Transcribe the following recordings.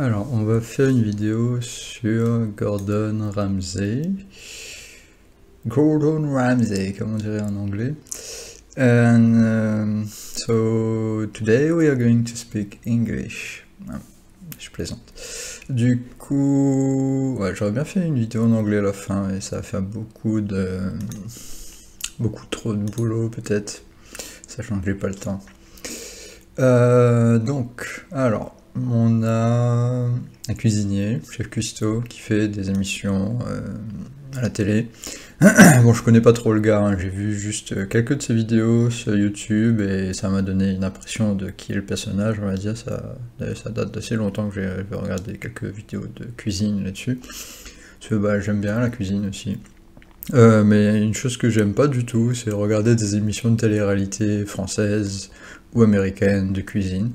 Alors, on va faire une vidéo sur Gordon Ramsay. Gordon Ramsay, comme on dirait en anglais. And so today we are going to speak English. Ah, je plaisante. Du coup, ouais, j'aurais bien fait une vidéo en anglais à la fin, et ça va faire beaucoup trop de boulot peut-être, sachant que j'ai pas le temps. Donc, alors, on a un cuisinier, chef cuistot, qui fait des émissions à la télé. Bon, je connais pas trop le gars, hein, j'ai vu juste quelques de ses vidéos sur YouTube et ça m'a donné une impression de qui est le personnage, on va dire. Ça date d'assez longtemps que j'ai regardé quelques vidéos de cuisine là-dessus. Parce que bah, j'aime bien la cuisine aussi. Mais une chose que j'aime pas du tout, c'est regarder des émissions de télé-réalité françaises ou américaines de cuisine.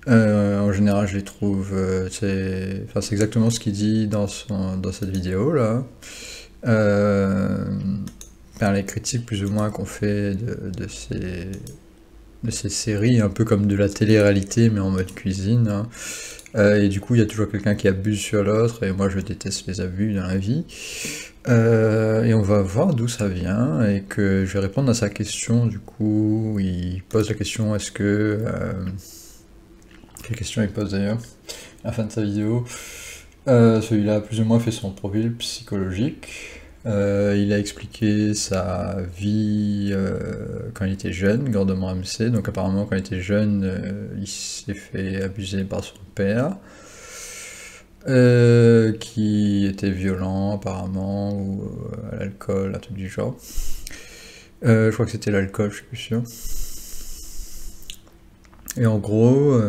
En général, je les trouve, c'est exactement ce qu'il dit dans cette vidéo là. Les critiques plus ou moins qu'on fait de ces séries, un peu comme de la télé-réalité mais en mode cuisine, hein. Et du coup, il y a toujours quelqu'un qui abuse sur l'autre, et moi je déteste les abus dans la vie. Et on va voir d'où ça vient, et que je vais répondre à sa question. Du coup, il pose la question, est-ce que... quelle question il pose d'ailleurs à la fin de sa vidéo? Celui-là a plus ou moins fait son profil psychologique. Il a expliqué sa vie quand il était jeune, Gordon Ramsay. Donc apparemment quand il était jeune, il s'est fait abuser par son père, qui était violent apparemment, ou à l'alcool, un truc du genre. Je crois que c'était l'alcool, je suis plus sûr. Et en gros,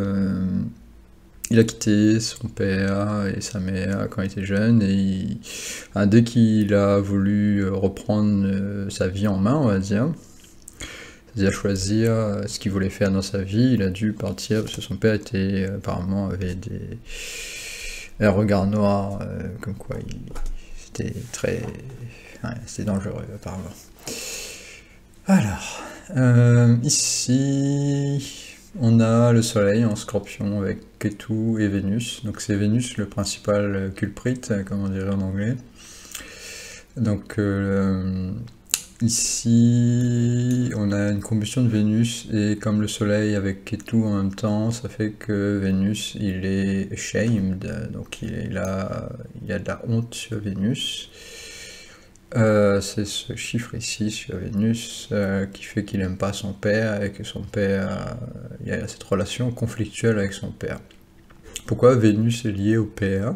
il a quitté son père et sa mère quand il était jeune, et dès qu'il a voulu reprendre sa vie en main, on va dire, c'est-à-dire choisir ce qu'il voulait faire dans sa vie, il a dû partir parce que son père apparemment avait un regard noir, comme quoi c'était très... Ouais, c'était dangereux apparemment. Alors, ici... on a le soleil en scorpion avec Ketu et Vénus. Donc c'est Vénus le principal culprit, comme on dirait en anglais. Donc ici on a une combustion de Vénus, et comme le soleil avec Ketu en même temps, ça fait que Vénus il est shamed, donc il y a de la honte sur Vénus. C'est ce chiffre ici sur Vénus qui fait qu'il n'aime pas son père, et que son père, il y a cette relation conflictuelle avec son père. Pourquoi Vénus est liée au père?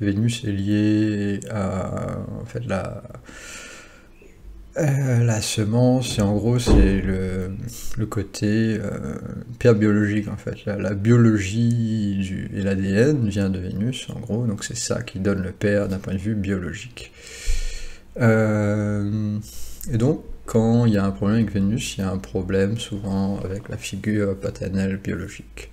Vénus est liée à en fait la semence, et en gros c'est le côté père biologique en fait. La biologie et l'ADN vient de Vénus en gros, donc c'est ça qui donne le père d'un point de vue biologique. Et donc, quand il y a un problème avec Vénus, il y a un problème souvent avec la figure paternelle biologique.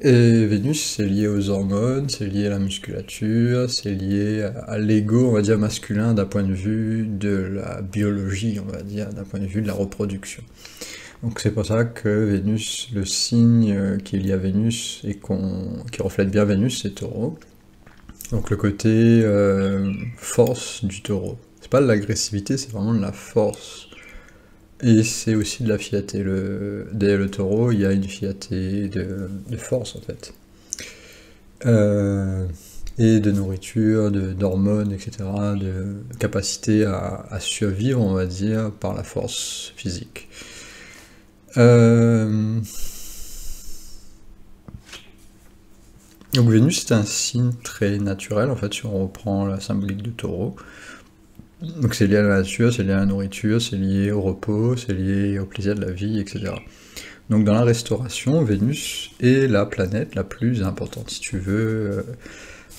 Et Vénus, c'est lié aux hormones, c'est lié à la musculature, c'est lié à l'ego, on va dire, masculin d'un point de vue de la biologie, on va dire, d'un point de vue de la reproduction. Donc c'est pour ça que Vénus, le signe qui est lié à Vénus et qui reflète bien Vénus, c'est Taureau. Donc le côté force du taureau. C'est pas de l'agressivité, c'est vraiment de la force. Et c'est aussi de la fierté. Derrière le taureau, il y a une fierté de force en fait. Et de nourriture, d'hormones, etc. De capacité à survivre, on va dire, par la force physique. Donc Vénus c'est un signe très naturel en fait, si on reprend la symbolique du taureau. Donc c'est lié à la nature, c'est lié à la nourriture, c'est lié au repos, c'est lié au plaisir de la vie, etc. Donc dans la restauration, Vénus est la planète la plus importante. Si tu veux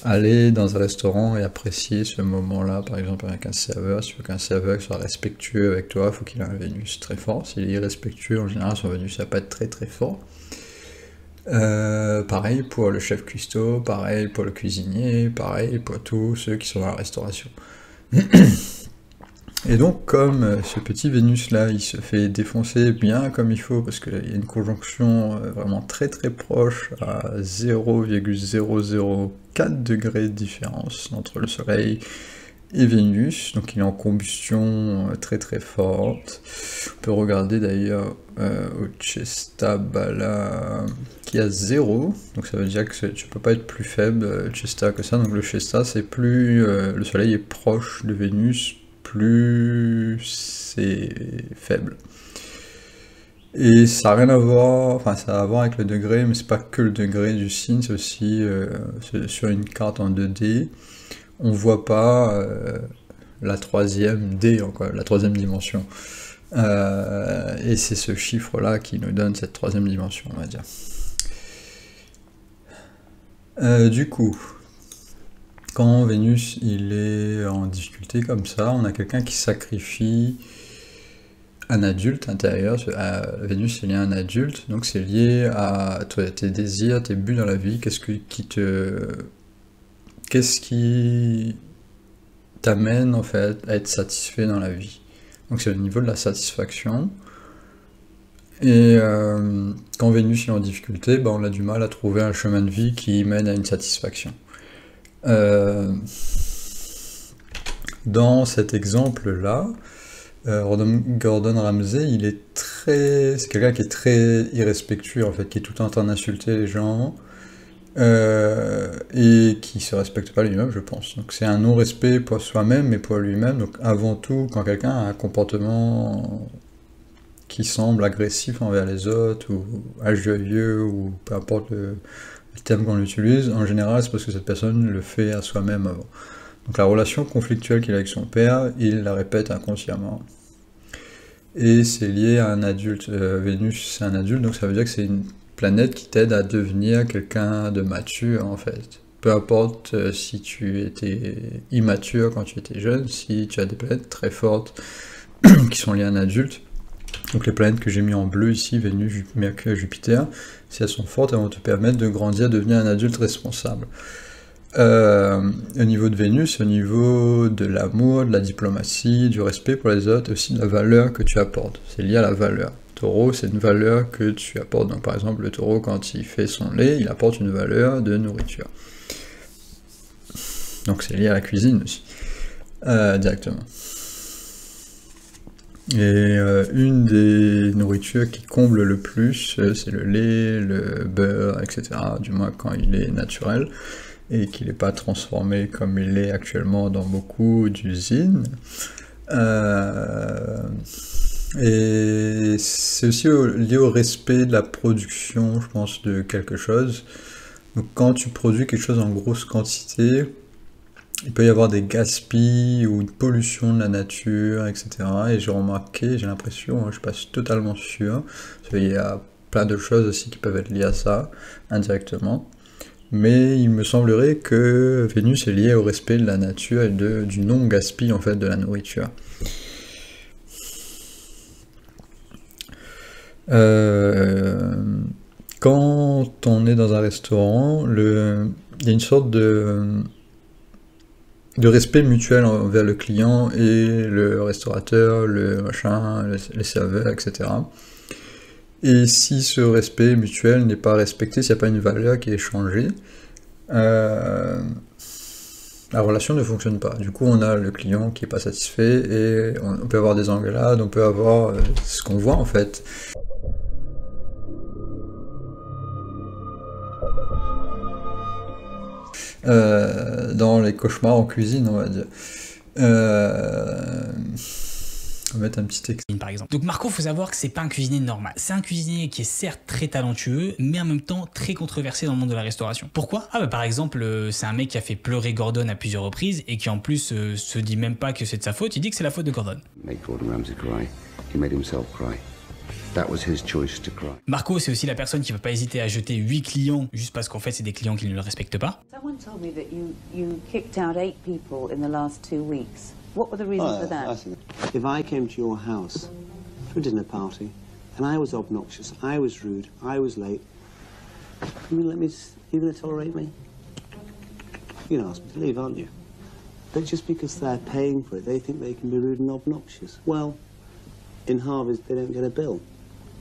aller dans un restaurant et apprécier ce moment-là, par exemple avec un serveur, si tu veux qu'un serveur soit respectueux avec toi, il faut qu'il ait un Vénus très fort. S'il est irrespectueux, en général son Vénus ça va pas être très très fort. Pareil pour le chef cuistot, pareil pour le cuisinier, pareil pour tous ceux qui sont dans la restauration. Et donc, comme ce petit Vénus-là, il se fait défoncer bien comme il faut, parce qu'il y a une conjonction vraiment très très proche, à 0,004 degrés de différence entre le Soleil et Vénus, donc il est en combustion très très forte. On peut regarder d'ailleurs au Chesta Bala qui a 0, donc ça veut dire que tu peux pas être plus faible Chesta que ça, donc le Chesta c'est plus le Soleil est proche de Vénus, plus c'est faible. Et ça n'a rien à voir, enfin ça a à voir avec le degré, mais c'est pas que le degré du signe, c'est aussi sur une carte en 2D, on voit pas la troisième D, encore, la troisième dimension. Et c'est ce chiffre-là qui nous donne cette troisième dimension, on va dire. Du coup, quand Vénus il est en difficulté comme ça, on a quelqu'un qui sacrifie un adulte intérieur. Vénus c'est lié à un adulte, donc c'est lié à tes désirs, tes buts dans la vie, qu'est-ce qui t'amène en fait à être satisfait dans la vie. Donc c'est au niveau de la satisfaction. Et quand Vénus est en difficulté, ben, on a du mal à trouver un chemin de vie qui mène à une satisfaction. Dans cet exemple-là, Gordon Ramsay, c'est quelqu'un qui est très irrespectueux en fait, qui est tout le temps en train d'insulter les gens et qui se respecte pas lui-même, je pense. Donc c'est un non-respect pour soi-même mais pour lui-même. Donc avant tout, quand quelqu'un a un comportement qui semble agressif envers les autres ou injurieux ou peu importe le terme qu'on utilise, en général c'est parce que cette personne le fait à soi-même avant. Donc la relation conflictuelle qu'il a avec son père, il la répète inconsciemment. Et c'est lié à un adulte. Vénus c'est un adulte, donc ça veut dire que c'est une planète qui t'aide à devenir quelqu'un de mature en fait. Peu importe si tu étais immature quand tu étais jeune, si tu as des planètes très fortes qui sont liées à un adulte. Donc les planètes que j'ai mis en bleu ici, Vénus, Mercure et Jupiter, si elles sont fortes, elles vont te permettre de grandir, de devenir un adulte responsable. Au niveau de Vénus, au niveau de l'amour, de la diplomatie, du respect pour les autres, aussi de la valeur que tu apportes. C'est lié à la valeur. Taureau, c'est une valeur que tu apportes. Donc par exemple, le taureau, quand il fait son lait, il apporte une valeur de nourriture. Donc c'est lié à la cuisine aussi, directement. Et une des nourritures qui comble le plus, c'est le lait, le beurre, etc. Du moins quand il est naturel et qu'il n'est pas transformé comme il est actuellement dans beaucoup d'usines. Et c'est aussi lié au respect de la production, je pense, de quelque chose. Donc quand tu produis quelque chose en grosse quantité, il peut y avoir des gaspilles ou une pollution de la nature, etc. Et j'ai remarqué, j'ai l'impression, je ne suis pas totalement sûr, parce qu'il y a plein de choses aussi qui peuvent être liées à ça, indirectement. Mais il me semblerait que Vénus est liée au respect de la nature et du non-gaspille en fait de la nourriture. Quand on est dans un restaurant, il y a une sorte de respect mutuel envers le client et le restaurateur, le machin, les serveurs, etc. Et si ce respect mutuel n'est pas respecté, s'il n'y a pas une valeur qui est échangée, la relation ne fonctionne pas. Du coup, on a le client qui n'est pas satisfait et on peut avoir des engueulades, on peut avoir ce qu'on voit en fait. Dans les cauchemars en cuisine, on va dire. On va mettre un petit texte. Par exemple. Donc Marco, faut savoir que c'est pas un cuisinier normal. C'est un cuisinier qui est certes très talentueux, mais en même temps très controversé dans le monde de la restauration. Pourquoi? Ah bah par exemple, c'est un mec qui a fait pleurer Gordon à plusieurs reprises et qui en plus se dit même pas que c'est de sa faute, il dit que c'est la faute de Gordon. Make Gordon Ramsay cry. He made himself cry. That was his choice to cry. Marco, c'est aussi la personne qui va pas hésiter à jeter 8 clients juste parce qu'en fait c'est des clients qui ne le respectent pas. Someone told me that you kicked out 8 people in the last 2 weeks. What were the reasons for that? If I came to your house for a dinner party and I was obnoxious, I was rude, I was late, you going to tolerate me? You're going to ask me to leave, aren't you? that just because they're paying for it, they think they can be rude and obnoxious. Well, in Harvey's, they don't get a bill.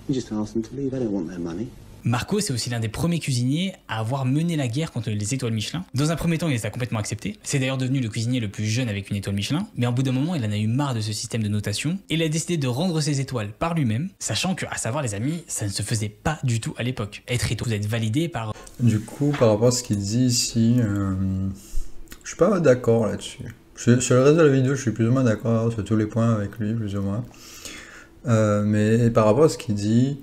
You just ask them to leave. I don't want their money. Marco, c'est aussi l'un des premiers cuisiniers à avoir mené la guerre contre les étoiles Michelin. Dans un premier temps, il les a complètement acceptés. C'est d'ailleurs devenu le cuisinier le plus jeune avec une étoile Michelin. Mais au bout d'un moment, il en a eu marre de ce système de notation et il a décidé de rendre ses étoiles par lui-même, sachant que, à savoir les amis, ça ne se faisait pas du tout à l'époque. Être étoile, vous êtes validé par... Du coup, par rapport à ce qu'il dit ici, je suis pas d'accord là-dessus. Sur le reste de la vidéo, je suis plus ou moins d'accord sur tous les points avec lui, plus ou moins. Mais par rapport à ce qu'il dit...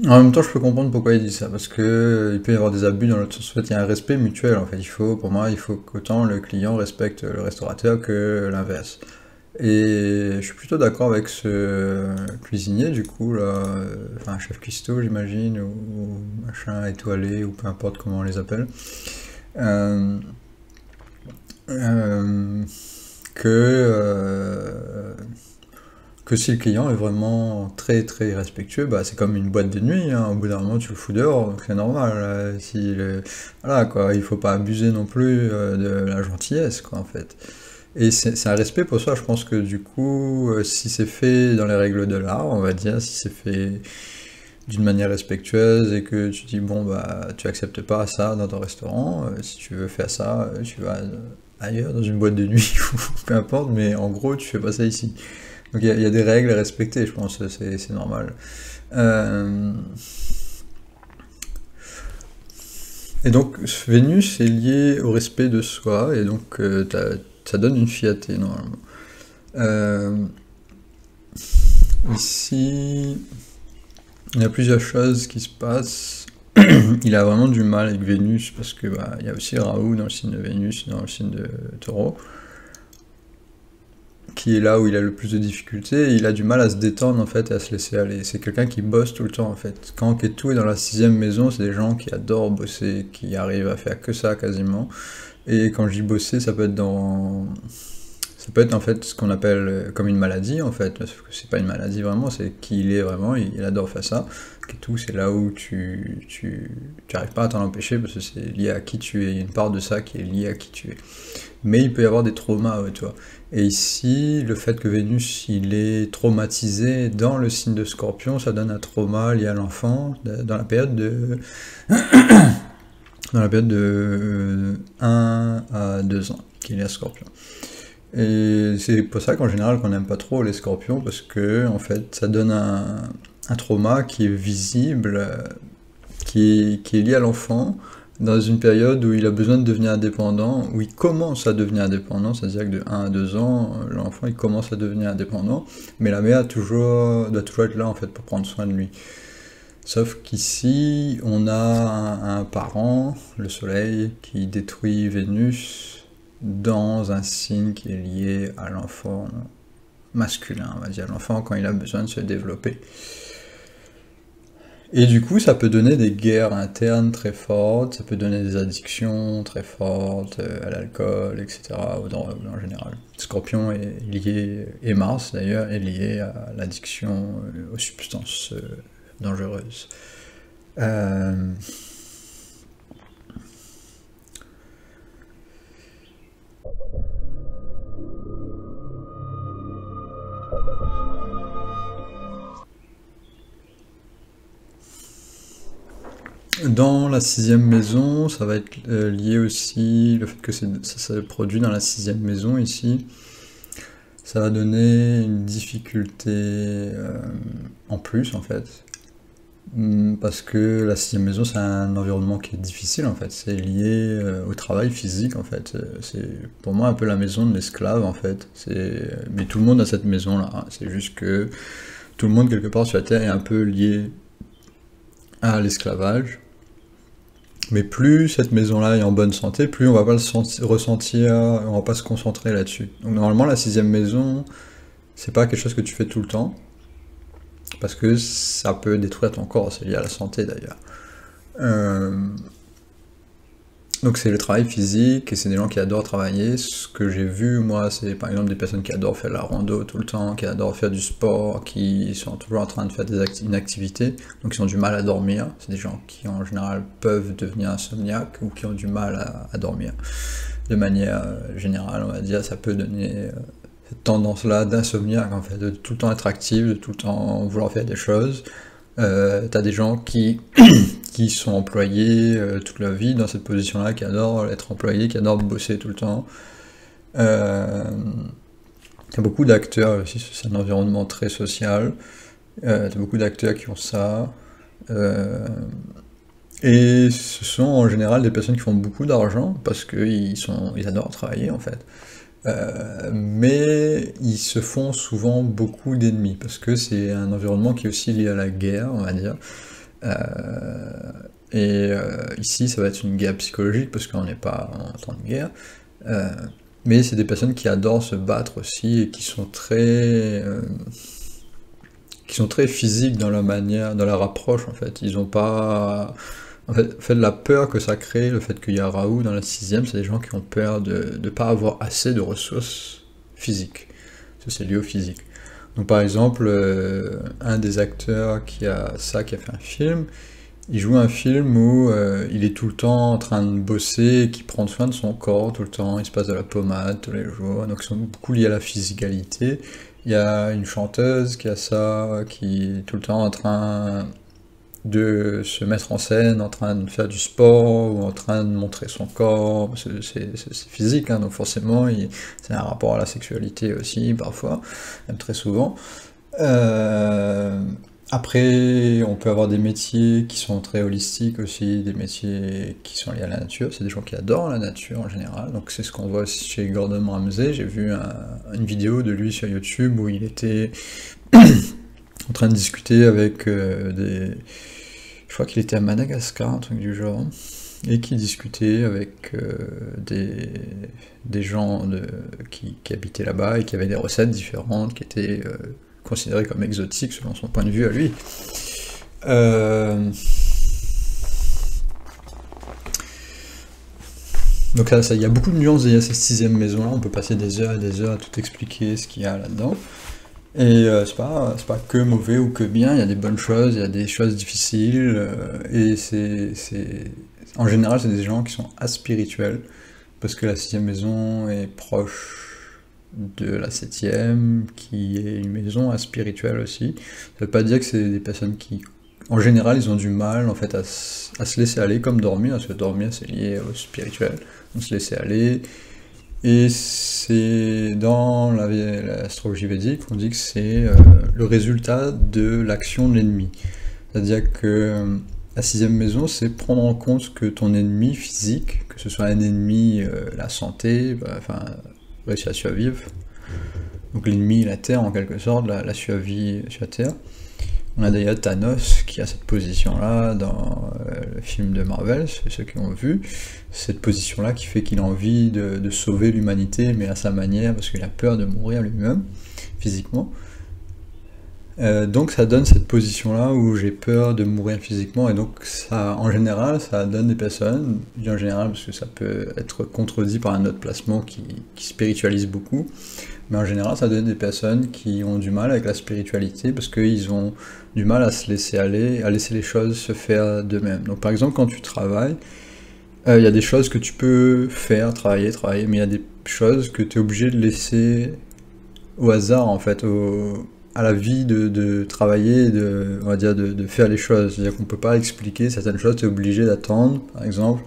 En même temps, je peux comprendre pourquoi il dit ça, parce que il peut y avoir des abus dans l'autre sens. En fait, il y a un respect mutuel. En fait, pour moi, il faut qu'autant le client respecte le restaurateur que l'inverse. Et je suis plutôt d'accord avec ce cuisinier, du coup, là, enfin, chef cuistot, j'imagine, ou machin étoilé, ou peu importe comment on les appelle, que si le client est vraiment très très respectueux, bah c'est comme une boîte de nuit, hein. Au bout d'un moment tu le fous dehors, donc c'est normal. Voilà quoi, il faut pas abuser non plus de la gentillesse quoi en fait. Et c'est un respect pour ça, je pense que du coup, si c'est fait dans les règles de l'art, on va dire, si c'est fait d'une manière respectueuse et que tu dis bon bah tu acceptes pas ça dans ton restaurant, si tu veux faire ça, tu vas ailleurs dans une boîte de nuit, peu importe, mais en gros tu fais pas ça ici. Donc il y a des règles à respecter, je pense, c'est normal. Et donc Vénus est lié au respect de soi, et donc ça donne une fierté normalement. Ici, il y a plusieurs choses qui se passent. Il a vraiment du mal avec Vénus, parce que bah, il y a aussi Raoult dans le signe de Vénus, dans le signe de Taureau, qui est là où il a le plus de difficultés, et il a du mal à se détendre en fait et à se laisser aller. C'est quelqu'un qui bosse tout le temps en fait. Quand Ketu est dans la 6e maison, c'est des gens qui adorent bosser, qui arrivent à faire que ça quasiment. Et quand je dis bosser, ça peut être en fait ce qu'on appelle comme une maladie en fait, parce que c'est pas une maladie vraiment, c'est qui il est vraiment, il adore faire ça. Ketu, c'est là où tu arrives pas à t'en empêcher parce que c'est lié à qui tu es, il y a une part de ça qui est liée à qui tu es. Mais il peut y avoir des traumas, ouais, toi. Et ici, le fait que Vénus, il est traumatisé dans le signe de Scorpion, ça donne un trauma lié à l'enfant, dans la période de 1 à 2 ans, qu'il est à Scorpion. Et c'est pour ça qu'en général, qu'on n'aime pas trop les Scorpions, parce que, en fait, ça donne un trauma qui est visible, qui est lié à l'enfant, dans une période où il a besoin de devenir indépendant, où il commence à devenir indépendant, c'est-à-dire que de 1 à 2 ans, l'enfant il commence à devenir indépendant, mais la mère doit toujours être là en fait pour prendre soin de lui. Sauf qu'ici, on a un parent, le soleil, qui détruit Vénus dans un signe qui est lié à l'enfant masculin, on va dire, l'enfant quand il a besoin de se développer. Et du coup, ça peut donner des guerres internes très fortes, ça peut donner des addictions très fortes à l'alcool, etc., aux drogues en général. Scorpion est lié, et Mars d'ailleurs, est lié à l'addiction aux substances dangereuses. Dans la 6e maison, ça va être lié aussi, le fait que ça se produit dans la 6e maison ici, ça va donner une difficulté en plus en fait, parce que la 6e maison c'est un environnement qui est difficile en fait, c'est lié au travail physique en fait, c'est pour moi un peu la maison de l'esclave en fait, mais tout le monde a cette maison là, hein. C'est juste que tout le monde quelque part sur la Terre est un peu lié à l'esclavage. Mais plus cette maison-là est en bonne santé, plus on va pas le ressentir, on va pas se concentrer là-dessus. Donc normalement la 6e maison, c'est pas quelque chose que tu fais tout le temps, parce que ça peut détruire ton corps, c'est lié à la santé d'ailleurs. Donc c'est le travail physique, et c'est des gens qui adorent travailler. Ce que j'ai vu, moi, c'est par exemple des personnes qui adorent faire la rando tout le temps, qui adorent faire du sport, qui sont toujours en train de faire une activité, donc ils ont du mal à dormir. C'est des gens qui en général peuvent devenir insomniaques, ou qui ont du mal à dormir. de manière générale, on va dire, ça peut donner cette tendance-là d'insomniaque, en fait, de tout le temps être actif, de tout le temps vouloir faire des choses. T'as des gens qui sont employés toute leur vie dans cette position-là, qui adorent être employés, qui adorent bosser tout le temps. T'as beaucoup d'acteurs aussi, c'est un environnement très social. T'as beaucoup d'acteurs qui ont ça. Et ce sont en général des personnes qui font beaucoup d'argent parce qu'ils adorent travailler en fait. Mais ils se font souvent beaucoup d'ennemis parce que c'est un environnement qui est aussi lié à la guerre, on va dire. Ici, ça va être une guerre psychologique parce qu'on n'est pas en temps de guerre. Mais c'est des personnes qui adorent se battre aussi et qui sont très physiques dans leur manière, dans leur approche en fait. Ils ont pas... En fait, la peur que ça crée, le fait qu'il y a Raoult dans la 6ème, c'est des gens qui ont peur de ne pas avoir assez de ressources physiques. Ça, c'est lié au physique. Donc par exemple, un des acteurs qui a fait un film, il joue un film où il est tout le temps en train de bosser, qui prend soin de son corps tout le temps, il se passe de la pommade tous les jours, donc ils sont beaucoup liés à la physicalité. Il y a une chanteuse qui a ça, qui est tout le temps en train de se mettre en scène, en train de faire du sport, ou en train de montrer son corps, c'est physique, hein, donc forcément, c'est un rapport à la sexualité aussi, parfois, même très souvent. Après, on peut avoir des métiers qui sont très holistiques aussi, des métiers qui sont liés à la nature, c'est des gens qui adorent la nature en général, donc c'est ce qu'on voit aussi chez Gordon Ramsay. J'ai vu une vidéo de lui sur YouTube où il était en train de discuter avec je crois qu'il était à Madagascar, un truc du genre, et qui discutait avec des gens qui habitaient là-bas et qui avaient des recettes différentes, qui étaient considérées comme exotiques selon son point de vue à lui. Donc il y a beaucoup de nuances, il y a cette 6ème maison-là, on peut passer des heures et des heures à tout expliquer ce qu'il y a là-dedans. Et c'est pas que mauvais ou que bien, il y a des bonnes choses, il y a des choses difficiles, et en général c'est des gens qui sont aspirituels, parce que la 6ème maison est proche de la 7ème, qui est une maison aspirituelle aussi. Ça veut pas dire que c'est des personnes qui, en général, ils ont du mal en fait à se laisser aller, comme dormir, parce que dormir c'est lié au spirituel, donc se laisser aller. Et c'est dans l'astrologie védique, on dit que c'est le résultat de l'action de l'ennemi. C'est-à-dire que la 6ème maison, c'est prendre en compte que ton ennemi physique, que ce soit un ennemi, la santé, réussir à survivre, donc l'ennemi, la Terre en quelque sorte, la survie sur la Terre. On a d'ailleurs Thanos qui a cette position-là dans le film de Marvel, c'est ceux qui ont vu, cette position-là qui fait qu'il a envie de sauver l'humanité, mais à sa manière, parce qu'il a peur de mourir lui-même, physiquement. Donc ça donne cette position-là où j'ai peur de mourir physiquement, et donc ça, en général, ça donne des personnes, je dis en général parce que ça peut être contredit par un autre placement qui spiritualise beaucoup, mais en général ça donne des personnes qui ont du mal avec la spiritualité parce qu'ils ont du mal à se laisser aller, à laisser les choses se faire d'eux-mêmes. Donc par exemple quand tu travailles, il y a des choses que tu peux faire, travailler, mais il y a des choses que tu es obligé de laisser au hasard en fait, à la vie de travailler, on va dire de faire les choses. C'est-à-dire qu'on peut pas expliquer certaines choses, tu es obligé d'attendre par exemple,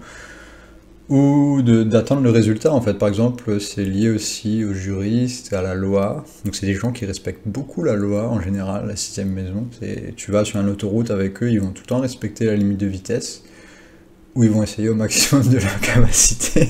ou d'attendre le résultat en fait. Par exemple, c'est lié aussi aux juristes, à la loi, donc c'est des gens qui respectent beaucoup la loi en général, la 6ème maison. Tu vas sur une autoroute avec eux, ils vont tout le temps respecter la limite de vitesse, ou ils vont essayer au maximum de leur capacité,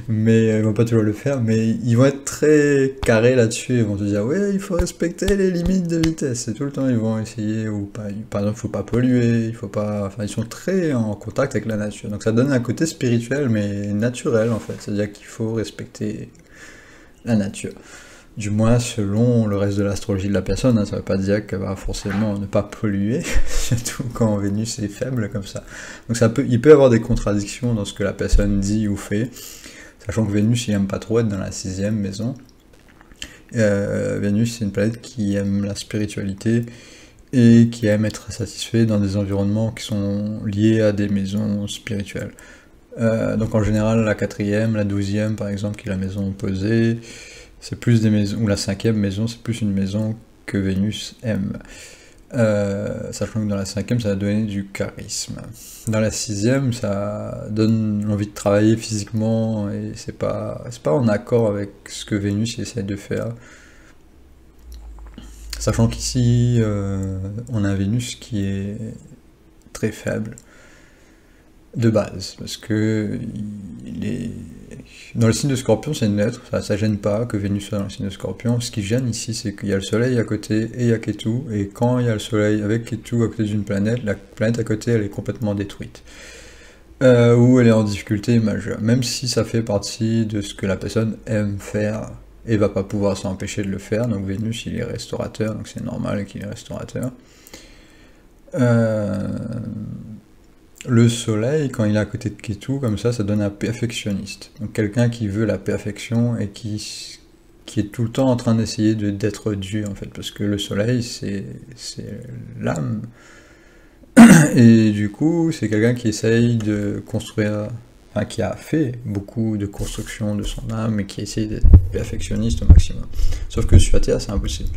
mais ils vont pas toujours le faire, mais ils vont être très carrés là-dessus, ils vont te dire ouais il faut respecter les limites de vitesse, et tout le temps ils vont essayer, ou pas, par exemple il faut pas polluer, il faut pas, enfin ils sont très en contact avec la nature, donc ça donne un côté spirituel mais naturel en fait, c'est-à-dire qu'il faut respecter la nature, du moins selon le reste de l'astrologie de la personne, hein. Ça veut pas dire qu'elle va forcément ne pas polluer, surtout quand Vénus est faible comme ça, donc il peut y avoir des contradictions dans ce que la personne dit ou fait, sachant que Vénus, il aime pas trop être dans la 6ème maison. Vénus, c'est une planète qui aime la spiritualité et qui aime être satisfait dans des environnements qui sont liés à des maisons spirituelles. Donc en général, la 4e, la 12e par exemple, qui est la maison opposée, c'est plus des maisons, ou la 5e maison, c'est plus une maison que Vénus aime. Sachant que dans la 5e, ça va donner du charisme. Dans la 6e, ça donne l'envie de travailler physiquement, et c'est pas en accord avec ce que Vénus essaie de faire. Sachant qu'ici, on a un Vénus qui est très faible, de base, parce que dans le signe de Scorpion, c'est neutre, ça gêne pas que Vénus soit dans le signe de Scorpion. Ce qui gêne ici, c'est qu'il y a le Soleil à côté et il y a Ketu, et quand il y a le Soleil avec Ketu à côté d'une planète, la planète à côté, elle est complètement détruite. Ou elle est en difficulté majeure, même si ça fait partie de ce que la personne aime faire, et va pas pouvoir s'empêcher de le faire. Donc Vénus, il est restaurateur, donc c'est normal qu'il est restaurateur. Le Soleil, quand il est à côté de Ketu, comme ça donne un perfectionniste. Donc quelqu'un qui veut la perfection et qui est tout le temps en train d'essayer d'être Dieu, en fait, parce que le Soleil, c'est l'âme. Et du coup, c'est quelqu'un qui essaye de construire, enfin, qui a fait beaucoup de construction de son âme et qui essaye d'être perfectionniste au maximum. Sauf que sur la Terre, c'est impossible.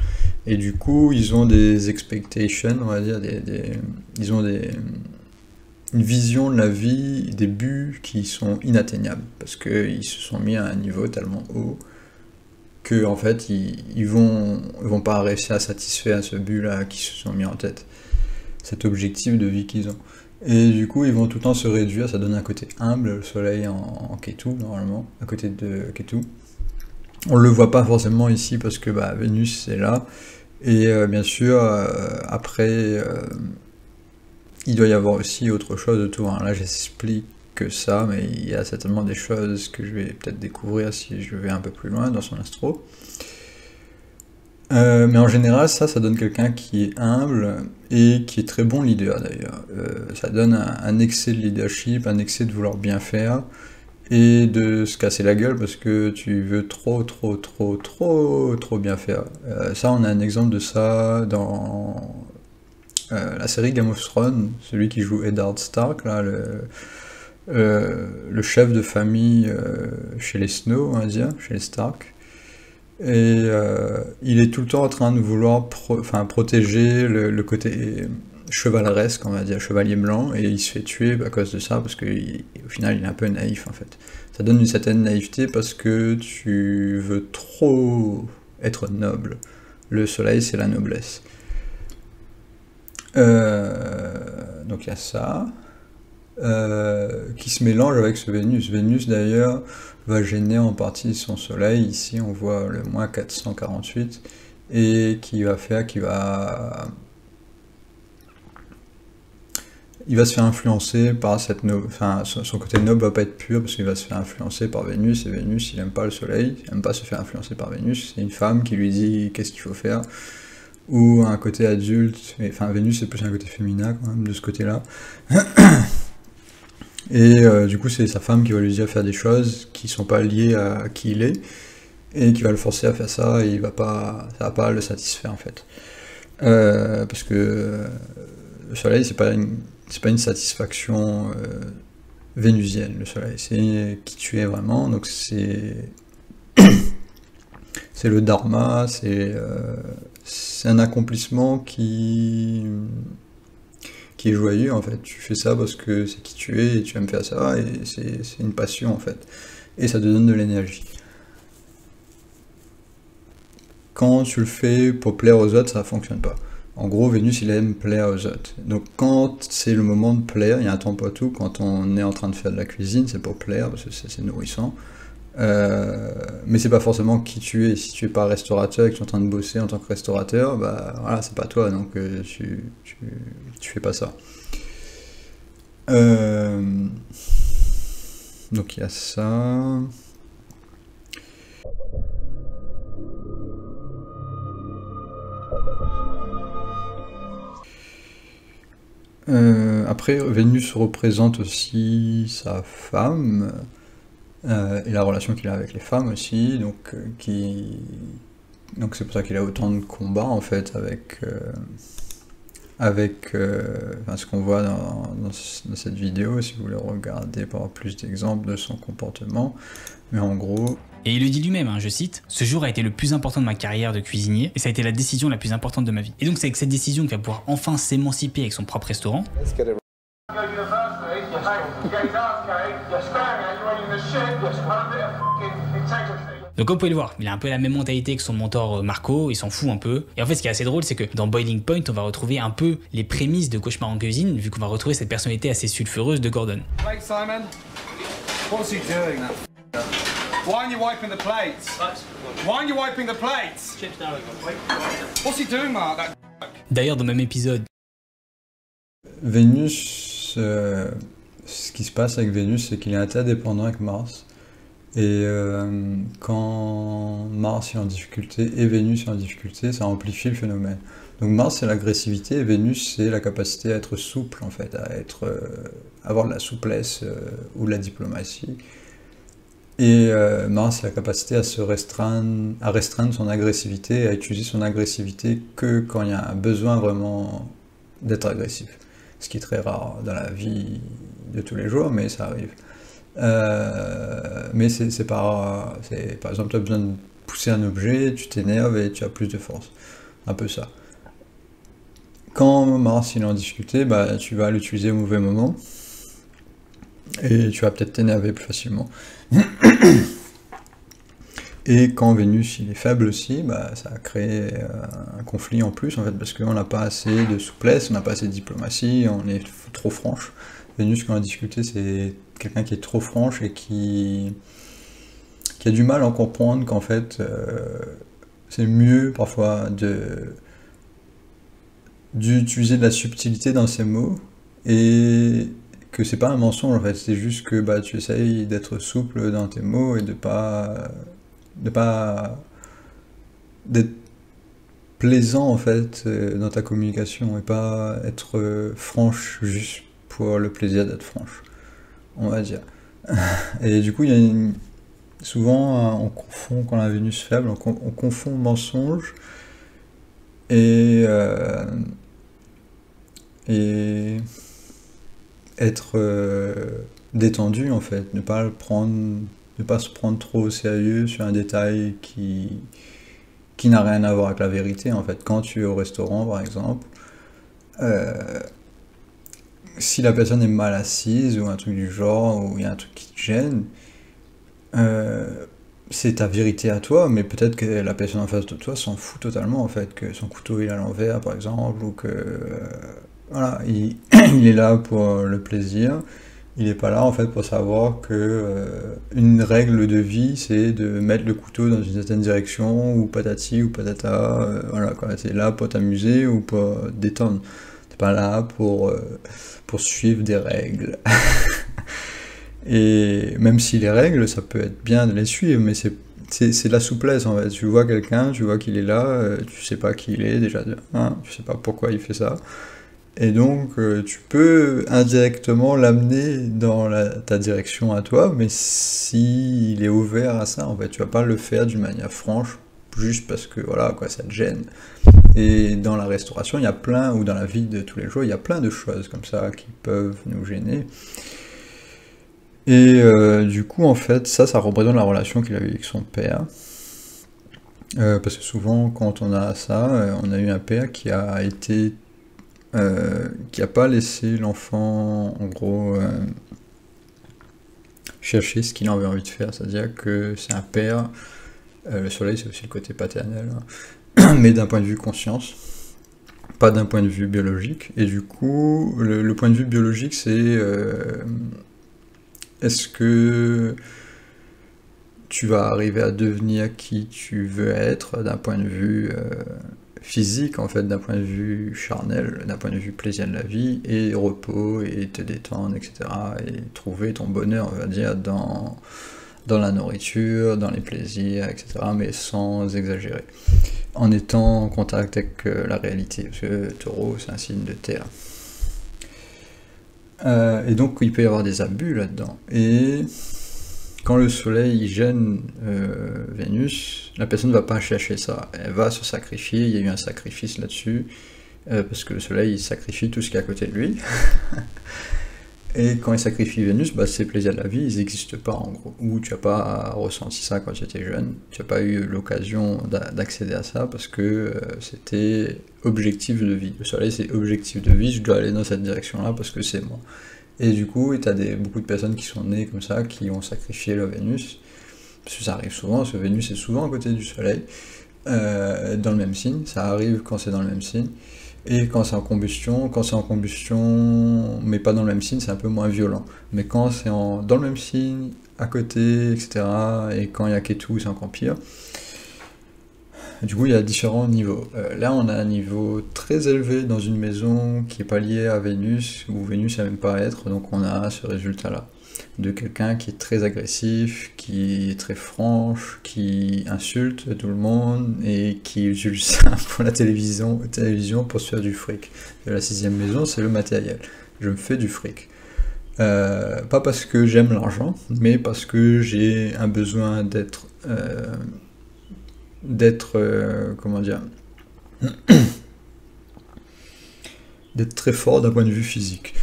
Et du coup, ils ont des expectations, on va dire, ils ont une vision de la vie, des buts qui sont inatteignables, parce qu'ils se sont mis à un niveau tellement haut que en fait ils vont pas réussir à satisfaire ce but-là qu'ils se sont mis en tête, cet objectif de vie qu'ils ont. Et du coup ils vont tout le temps se réduire, ça donne un côté humble, le Soleil en Ketu normalement, à côté de Ketu. On le voit pas forcément ici parce que Vénus c'est là, et bien sûr après il doit y avoir aussi autre chose autour, hein. Là j'explique que ça, mais il y a certainement des choses que je vais peut-être découvrir si je vais un peu plus loin dans son astro. Mais en général, ça donne quelqu'un qui est humble et qui est très bon leader d'ailleurs. Ça donne un excès de leadership, un excès de vouloir bien faire et de se casser la gueule parce que tu veux trop bien faire. Ça, on a un exemple de ça dans la série Game of Thrones, celui qui joue Eddard Stark, là, le chef de famille chez les Snow, on va dire, chez les Stark. Et il est tout le temps en train de vouloir protéger le côté chevaleresque, on va dire, chevalier blanc, et il se fait tuer à cause de ça, parce qu'au final il est un peu naïf en fait. Ça donne une certaine naïveté parce que tu veux trop être noble. Le Soleil, c'est la noblesse. Donc il y a ça qui se mélange avec ce Vénus. Vénus d'ailleurs va gêner en partie son Soleil. Ici on voit le moins 448 et qui va faire il va se faire influencer par cette noble, enfin son côté noble va pas être pur parce qu'il va se faire influencer par Vénus, et Vénus il aime pas le Soleil, il aime pas se faire influencer par Vénus, c'est une femme qui lui dit qu'est-ce qu'il faut faire, ou un côté adulte, enfin Vénus c'est plus un côté féminin quand même de ce côté-là. Et du coup c'est sa femme qui va lui dire faire des choses qui sont pas liées à qui il est, et qui va le forcer à faire ça, et ça va pas le satisfaire en fait. Parce que le Soleil c'est pas une satisfaction vénusienne, le Soleil, c'est qui tu es vraiment, donc c'est le dharma, c'est un accomplissement qui est joyeux en fait, tu fais ça parce que c'est qui tu es et tu aimes faire ça, et c'est une passion en fait, et ça te donne de l'énergie. Quand tu le fais pour plaire aux autres, ça fonctionne pas. En gros, Vénus, il aime plaire aux autres. Donc quand c'est le moment de plaire, il y a un temps pour tout, quand on est en train de faire de la cuisine, c'est pour plaire, parce que c'est nourrissant. Mais c'est pas forcément qui tu es. Si tu es pas restaurateur et que tu es en train de bosser en tant que restaurateur, bah voilà, c'est pas toi, donc tu fais pas ça. Donc il y a ça. Après, Vénus représente aussi sa femme, et la relation qu'il a avec les femmes aussi, donc c'est pour ça qu'il a autant de combats en fait avec enfin, ce qu'on voit dans cette vidéo, si vous voulez regarder pour avoir plus d'exemples de son comportement. Mais en gros... Et il le dit lui-même, hein, je cite, « Ce jour a été le plus important de ma carrière de cuisinier et ça a été la décision la plus importante de ma vie. » Et donc c'est avec cette décision qu'il va pouvoir enfin s'émanciper avec son propre restaurant. Donc comme vous pouvez le voir, il a un peu la même mentalité que son mentor Marco, il s'en fout un peu. Et en fait ce qui est assez drôle, c'est que dans Boiling Point, on va retrouver un peu les prémices de Cauchemar en cuisine, vu qu'on va retrouver cette personnalité assez sulfureuse de Gordon. Wait, Simon. What's he doing? Why aren't you wiping the plates? Why aren't you wiping the plates? What's he doing, Mark? D'ailleurs, dans le même épisode, Vénus, ce qui se passe avec Vénus, c'est qu'il est interdépendant avec Mars. Et quand Mars est en difficulté et Vénus est en difficulté, ça amplifie le phénomène. Donc Mars c'est l'agressivité et Vénus c'est la capacité à être souple en fait, à avoir de la souplesse ou de la diplomatie. Et Mars c'est la capacité à restreindre son agressivité, à utiliser son agressivité que quand il y a un besoin vraiment d'être agressif. Ce qui est très rare dans la vie de tous les jours, mais ça arrive. Mais c'est par exemple, tu as besoin de pousser un objet, tu t'énerves et tu as plus de force. Un peu ça. Quand Mars il est en difficulté, bah, tu vas l'utiliser au mauvais moment. Et tu vas peut-être t'énerver plus facilement. Et quand Vénus il est faible aussi, bah, ça a créé un conflit en plus, en fait, parce qu'on n'a pas assez de souplesse, on n'a pas assez de diplomatie, on est trop franche. Vénus, quand on a discuté, c'est quelqu'un qui est trop franche et qui a du mal à comprendre qu'en fait, c'est mieux parfois d'utiliser de la subtilité dans ses mots et que c'est pas un mensonge en fait, c'est juste que bah, tu essayes d'être souple dans tes mots et d'être plaisant en fait dans ta communication et pas être franche juste pour le plaisir d'être franche, on va dire. Et du coup, souvent on confond, quand la Vénus faible, on confond mensonge et être détendu en fait, ne pas se prendre trop au sérieux sur un détail qui n'a rien à voir avec la vérité en fait. Quand tu es au restaurant par exemple, si la personne est mal assise ou un truc du genre, ou il y a un truc qui te gêne, c'est ta vérité à toi, mais peut-être que la personne en face de toi s'en fout totalement en fait, que son couteau est à l'envers par exemple, ou que voilà, il est là pour le plaisir, il n'est pas là en fait pour savoir que une règle de vie c'est de mettre le couteau dans une certaine direction, ou patati ou patata, voilà quoi, c'est là pour t'amuser ou pour détendre. T'es pas là pour suivre des règles. Et même si les règles, ça peut être bien de les suivre, mais c'est de la souplesse en fait. Tu vois quelqu'un, tu vois qu'il est là, tu sais pas qui il est déjà, tu sais pas pourquoi il fait ça. Et donc tu peux indirectement l'amener dans ta direction à toi, mais s'il est ouvert à ça, en fait, tu vas pas le faire d'une manière franche, juste parce que voilà quoi, ça te gêne. Et dans la restauration, il y a plein, ou dans la vie de tous les jours, il y a plein de choses comme ça qui peuvent nous gêner. Et du coup, en fait, ça représente la relation qu'il a eue avec son père. Parce que souvent, quand on a ça, on a eu un père qui a pas laissé l'enfant, en gros, chercher ce qu'il avait envie de faire. C'est-à-dire que c'est un père, le soleil c'est aussi le côté paternel, hein, mais d'un point de vue conscience, pas d'un point de vue biologique. Et du coup, le point de vue biologique, c'est est-ce que tu vas arriver à devenir qui tu veux être d'un point de vue physique, en fait, d'un point de vue charnel, d'un point de vue plaisir de la vie, et repos, et te détendre, etc. Et trouver ton bonheur, on va dire, dans la nourriture, dans les plaisirs, etc. Mais sans exagérer. En étant en contact avec la réalité, parce que Taureau, c'est un signe de terre. Et donc il peut y avoir des abus là-dedans. Et quand le soleil gêne Vénus, la personne ne va pas chercher ça, elle va se sacrifier, il y a eu un sacrifice là-dessus, parce que le Soleil il sacrifie tout ce qui est à côté de lui. Et quand il sacrifie Vénus, bah, ces plaisirs de la vie, ils n'existent pas en gros. Ou tu n'as pas ressenti ça quand tu étais jeune, tu n'as pas eu l'occasion d'accéder à ça parce que c'était objectif de vie. Le Soleil c'est objectif de vie, je dois aller dans cette direction-là parce que c'est moi. Et du coup, tu as beaucoup de personnes qui sont nées comme ça, qui ont sacrifié leur Vénus, parce que ça arrive souvent, parce que Vénus est souvent à côté du Soleil, dans le même signe, ça arrive quand c'est dans le même signe. Et quand c'est en combustion, mais pas dans le même signe, c'est un peu moins violent. Mais quand c'est dans le même signe, à côté, etc., et quand il y a Ketu, c'est encore pire. Du coup, il y a différents niveaux. Là, on a un niveau très élevé dans une maison qui n'est pas liée à Vénus, où Vénus n'a même pas à être, donc on a ce résultat-là. De quelqu'un qui est très agressif, qui est très franche, qui insulte tout le monde et qui utilise ça pour la télévision pour se faire du fric. Et la 6e maison, c'est le matériel. Je me fais du fric. Pas parce que j'aime l'argent, mais parce que j'ai un besoin d'être comment dire, d'être très fort d'un point de vue physique.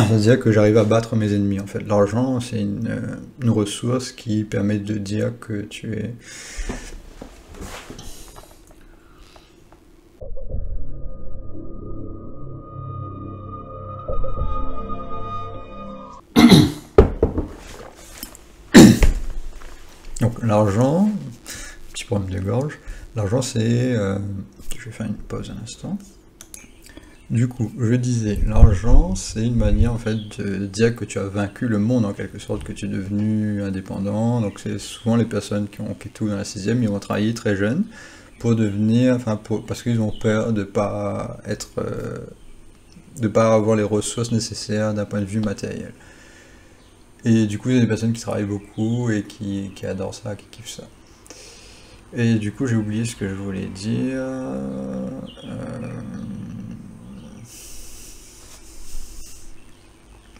C'est-à-dire que j'arrive à battre mes ennemis en fait. L'argent c'est une ressource qui permet de dire que tu es donc l'argent, petit problème de gorge, l'argent c'est je vais faire une pause un instant. Du coup, je disais, l'argent, c'est une manière en fait de dire que tu as vaincu le monde en quelque sorte, que tu es devenu indépendant. Donc c'est souvent les personnes qui ont Ketu dans la 6e, ils vont travailler très jeunes pour devenir, parce qu'ils ont peur de pas avoir les ressources nécessaires d'un point de vue matériel. Et du coup, il y a des personnes qui travaillent beaucoup et qui adorent ça, qui kiffent ça. Et du coup, j'ai oublié ce que je voulais dire.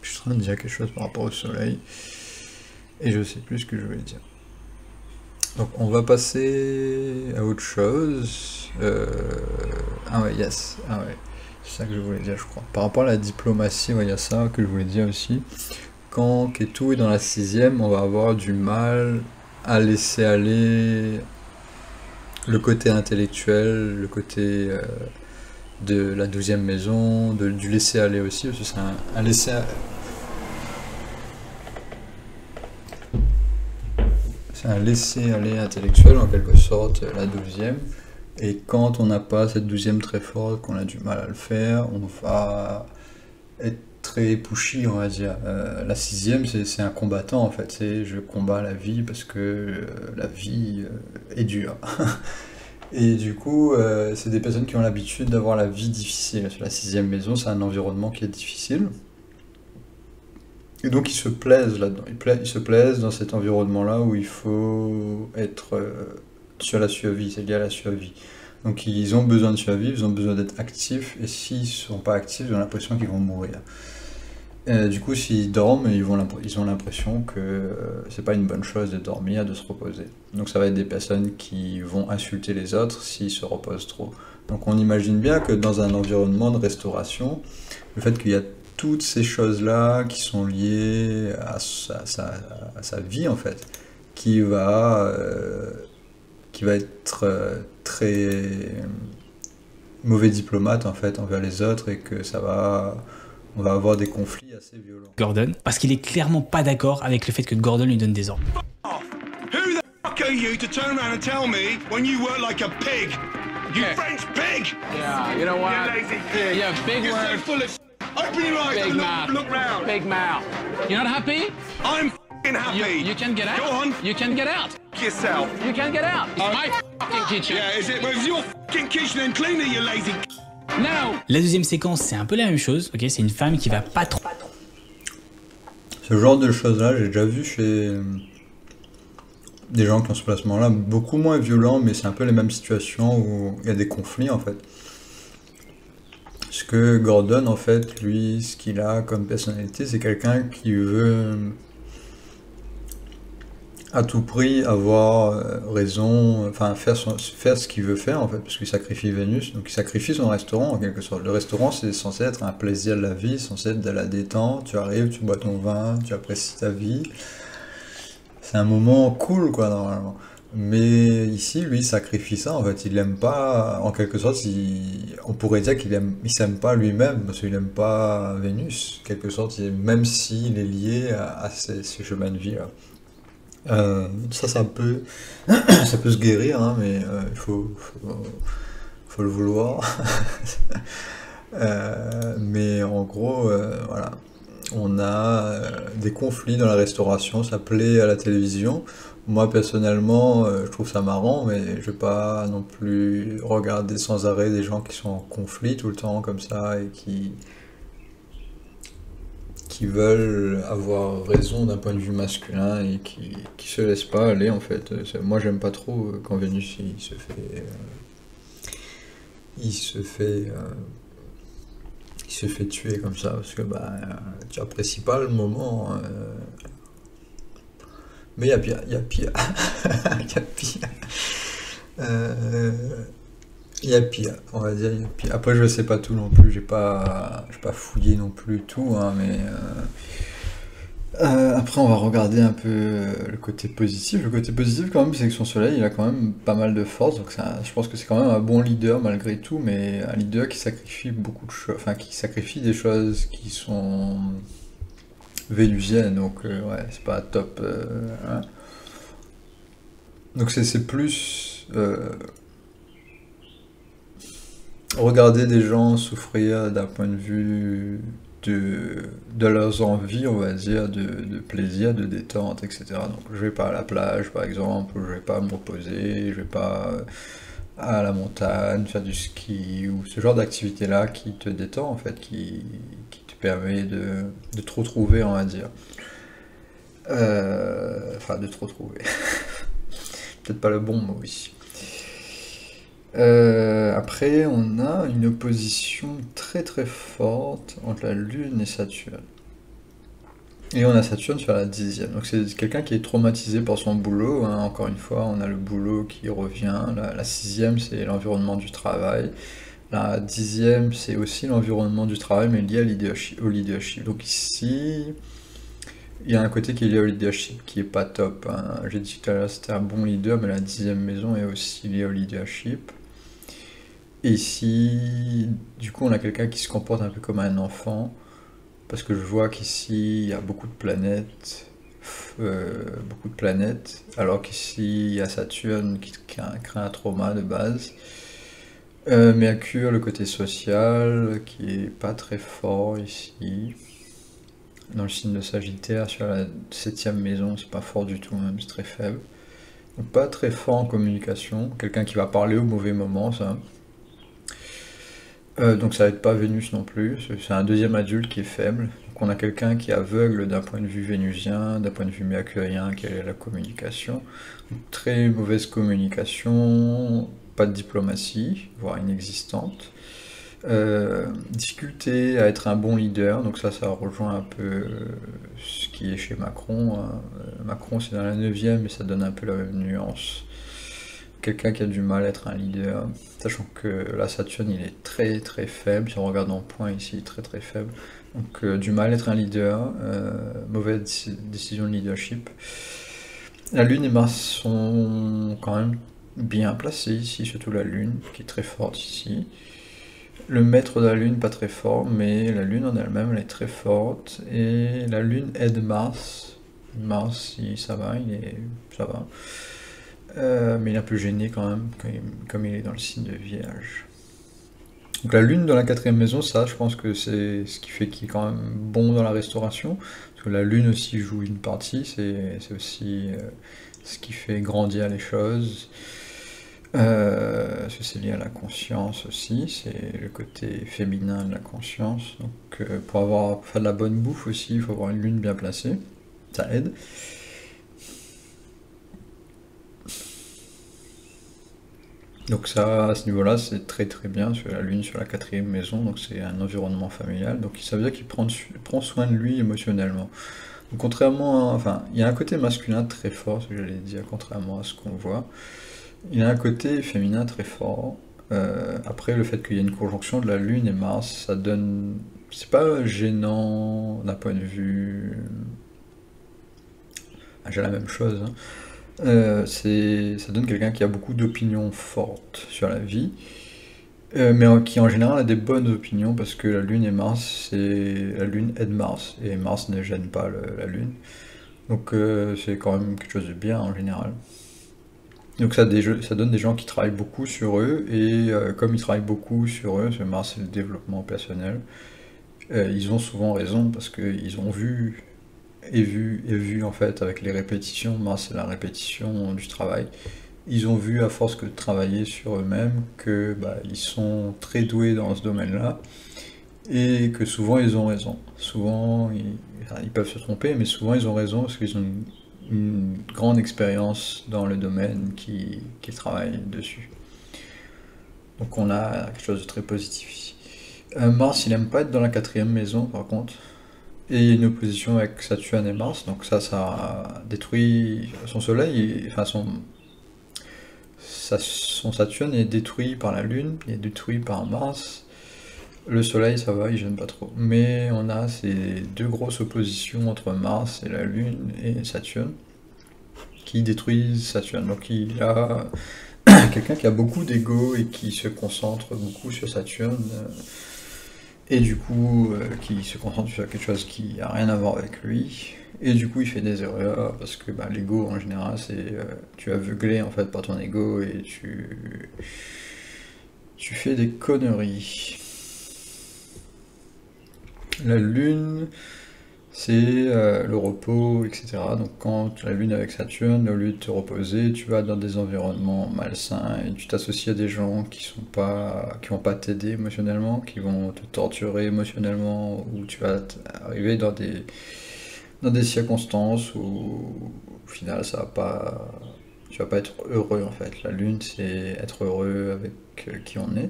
Je suis en train de dire quelque chose par rapport au Soleil et je sais plus ce que je voulais dire. Donc on va passer à autre chose. Ah ouais, yes. Ah ouais, c'est ça que je voulais dire, je crois. Par rapport à la diplomatie, il y a ça que je voulais dire aussi. Quand Ketu est dans la 6e, on va avoir du mal à laisser aller le côté intellectuel, le côté de la 12e maison, du laisser aller aussi, parce que c'est un laisser aller. C'est un laisser-aller intellectuel, en quelque sorte, la 12e. Et quand on n'a pas cette 12e très forte, qu'on a du mal à le faire, on va être très pushy, on va dire. La 6e, c'est un combattant, en fait. C'est je combats la vie parce que la vie est dure. Et du coup, c'est des personnes qui ont l'habitude d'avoir la vie difficile. La 6e maison, c'est un environnement qui est difficile. Et donc ils se plaisent là-dedans, ils se plaisent dans cet environnement-là où il faut être sur la survie, c'est lié à la survie. Donc ils ont besoin de survivre, ils ont besoin d'être actifs, et s'ils ne sont pas actifs, ils ont l'impression qu'ils vont mourir. Du coup, s'ils dorment, ils ont l'impression que c'est pas une bonne chose de dormir, de se reposer. Donc ça va être des personnes qui vont insulter les autres s'ils se reposent trop. Donc on imagine bien que dans un environnement de restauration, le fait qu'il y a toutes ces choses-là qui sont liées à sa vie, en fait, qui va être très mauvais diplomate, en fait, envers les autres, et que on va avoir des conflits assez violents. Gordon, parce qu'il est clairement pas d'accord avec le fait que Gordon lui donne des ordres. Who the fuck are you to turn around and tell me when you work like a pig? You French pig! Yeah, you know what? You lazy pig! Yeah, big You're word. so full of Open your eyes Big and mouth. look round. Big mouth. You're not happy? I'm f***ing happy. You can get out. Go on. You can get out. F yourself. You can get out. It's my fucking kitchen. Yeah, is it? Well, it's your f***ing kitchen and clean it, you lazy No. La deuxième séquence, c'est un peu la même chose, ok? C'est une femme qui va pas trop. Ce genre de choses-là, j'ai déjà vu chez des gens qui ont ce placement-là, beaucoup moins violent, mais c'est un peu les mêmes situations où il y a des conflits, en fait. Parce que Gordon, en fait, lui, ce qu'il a comme personnalité, c'est quelqu'un qui veut à tout prix avoir raison, enfin faire ce qu'il veut faire en fait, parce qu'il sacrifie Vénus, donc il sacrifie son restaurant en quelque sorte. Le restaurant c'est censé être un plaisir de la vie, censé être de la détente, tu arrives, tu bois ton vin, tu apprécies ta vie, c'est un moment cool quoi normalement. Mais ici, lui, il sacrifie ça, en fait, il aime pas, en quelque sorte, on pourrait dire il s'aime pas lui-même, parce qu'il aime pas Vénus, en quelque sorte, même s'il est lié à ces chemins de vie-là. Ça peut, ça peut se guérir, hein, mais faut le vouloir. Mais en gros, voilà, on a des conflits dans la restauration, ça plaît à la télévision. Moi personnellement, je trouve ça marrant, mais je vais pas non plus regarder sans arrêt des gens qui sont en conflit tout le temps comme ça et qui veulent avoir raison d'un point de vue masculin et qui se laissent pas aller en fait. Moi j'aime pas trop quand Vénus il se fait tuer comme ça parce que bah tu apprécies pas le moment. Mais il y a pire, il y a pire. Il y a pire. Il y a pire, on va dire, il y a pire. Après, je sais pas tout non plus, j'ai pas fouillé non plus tout, hein, mais après, on va regarder un peu le côté positif. Le côté positif, quand même, c'est que son soleil, il a quand même pas mal de force, donc je pense que c'est quand même un bon leader malgré tout, mais un leader qui sacrifie beaucoup de choses, enfin, qui sacrifie des choses qui sont vénusiennes, donc ouais, c'est pas top. Hein. Donc c'est plus regarder des gens souffrir d'un point de vue de leurs envies, on va dire, de plaisir, de détente, etc. Donc je vais pas à la plage, par exemple, je vais pas me reposer, je vais pas à la montagne, faire du ski, ou ce genre d'activité-là qui te détend, en fait, qui te permet de te retrouver, on va dire. Enfin, de te retrouver. Peut-être pas le bon mot ici. Après, on a une opposition très très forte entre la Lune et Saturne. Et on a Saturne sur la 10e. Donc c'est quelqu'un qui est traumatisé par son boulot. Hein. Encore une fois, on a le boulot qui revient. La 6e, c'est l'environnement du travail. La 10e, c'est aussi l'environnement du travail, mais lié au leadership. Donc ici, il y a un côté qui est lié au leadership qui est pas top. Hein. J'ai dit tout à l'heure c'était un bon leader, mais la 10e maison est aussi liée au leadership. Et ici, du coup, on a quelqu'un qui se comporte un peu comme un enfant, parce que je vois qu'ici, il y a beaucoup de planètes, alors qu'ici, il y a Saturne qui crée un trauma de base. Mercure, le côté social, qui est pas très fort ici. Dans le signe de Sagittaire, sur la 7e maison, c'est pas fort du tout, même, c'est très faible. Donc pas très fort en communication, quelqu'un qui va parler au mauvais moment, ça. Donc ça n'aide pas Vénus non plus, c'est un deuxième adulte qui est faible. Donc on a quelqu'un qui est aveugle d'un point de vue vénusien, d'un point de vue mercurien, qui est la communication. Donc, très mauvaise communication, pas de diplomatie, voire inexistante. Difficulté à être un bon leader, donc ça rejoint un peu ce qui est chez Macron. Hein. Macron c'est dans la 9e, mais ça donne un peu la même nuance. Quelqu'un qui a du mal à être un leader, sachant que la Saturne il est très très faible, si on regarde en point ici, très très faible. Donc du mal à être un leader, mauvaise décision de leadership. La Lune et Mars sont quand même bien placés ici, surtout la Lune qui est très forte ici. Le maître de la Lune pas très fort, mais la Lune en elle-même elle est très forte, et la Lune aide Mars. Mars ça va, ça va. Mais il est un peu gêné quand même, comme il est dans le signe de Vierge. Donc la Lune dans la 4e maison, ça je pense que c'est ce qui fait qu'il est quand même bon dans la restauration, parce que la Lune aussi joue une partie, c'est aussi ce qui fait grandir les choses. C'est lié à la conscience aussi, c'est le côté féminin de la conscience. Donc pour faire de la bonne bouffe aussi, il faut avoir une Lune bien placée, ça aide. Donc ça, à ce niveau-là, c'est très très bien, sur la Lune sur la 4e maison, donc c'est un environnement familial, donc ça veut dire qu'il prend soin de lui émotionnellement. Donc, contrairement à, enfin, il y a un côté masculin très fort, ce que j'allais dire, contrairement à ce qu'on voit. Il y a un côté féminin très fort. Après, le fait qu'il y ait une conjonction de la Lune et Mars, ça donne... C'est pas gênant d'un point de vue... Ah, j'ai la même chose, hein. Ça donne quelqu'un qui a beaucoup d'opinions fortes sur la vie, mais qui en général a des bonnes opinions parce que la Lune et Mars, la Lune aide Mars et Mars ne gêne pas la Lune. Donc c'est quand même quelque chose de bien en général. Donc ça donne des gens qui travaillent beaucoup sur eux et comme ils travaillent beaucoup sur eux, sur Mars c'est le développement personnel, ils ont souvent raison parce qu'ils ont vu en fait avec les répétitions, Mars c'est la répétition du travail, ils ont vu à force que de travailler sur eux-mêmes que ils sont très doués dans ce domaine-là et que souvent ils ont raison. Souvent ils peuvent se tromper mais souvent ils ont raison parce qu'ils ont une grande expérience dans le domaine qu'ils travaillent dessus. Donc on a quelque chose de très positif ici. Mars il aime pas être dans la 4e maison par contre. Et il y a une opposition avec Saturne et Mars, donc ça détruit son Soleil, enfin son Saturne est détruit par la Lune, il est détruit par Mars. Le Soleil ça va, il gêne pas trop. Mais on a ces deux grosses oppositions entre Mars et la Lune et Saturne qui détruisent Saturne. Donc il y a quelqu'un qui a beaucoup d'ego et qui se concentre beaucoup sur Saturne. Et du coup, qui se concentre sur quelque chose qui n'a rien à voir avec lui, et du coup il fait des erreurs, parce que l'ego en général c'est, tu es aveuglé en fait par ton ego, et tu fais des conneries. La Lune, c'est le repos, etc. Donc quand la Lune est avec Saturne, au lieu de te reposer, tu vas dans des environnements malsains et tu t'associes à des gens qui vont pas t'aider émotionnellement, qui vont te torturer émotionnellement, ou tu vas arriver dans des circonstances où au final tu vas pas être heureux en fait. La Lune c'est être heureux avec qui on est.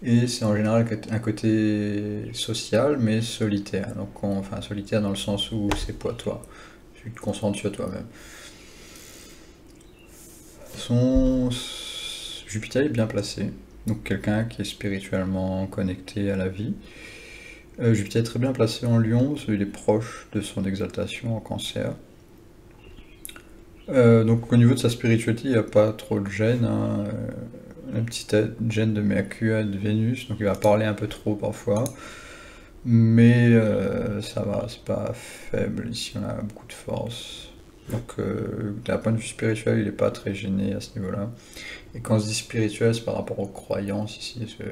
Et c'est en général un côté social, mais solitaire. Donc, enfin, solitaire dans le sens où c'est pas toi. Tu te concentres sur toi-même. Jupiter est bien placé. Donc, quelqu'un qui est spirituellement connecté à la vie. Jupiter est très bien placé en Lion, parce qu'il est proche de son exaltation en Cancer. Donc, au niveau de sa spiritualité, il n'y a pas trop de gêne, hein. Un petit gène de Mercure et de Vénus, donc il va parler un peu trop parfois, mais ça va, c'est pas faible, ici on a beaucoup de force, donc d'un point de vue spirituel il n'est pas très gêné à ce niveau-là, et quand on se dit spirituel c'est par rapport aux croyances ici, parce que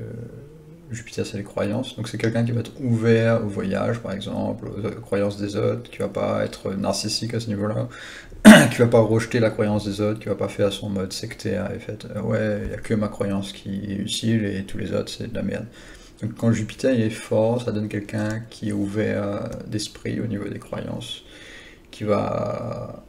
Jupiter c'est les croyances, donc c'est quelqu'un qui va être ouvert au voyage par exemple, aux croyances des autres, qui va pas être narcissique à ce niveau-là, qui va pas rejeter la croyance des autres, qui va pas faire son mode sectaire et fait ouais, il y a que ma croyance qui est utile et tous les autres c'est de la merde. Donc quand Jupiter il est fort, ça donne quelqu'un qui est ouvert d'esprit au niveau des croyances, qui va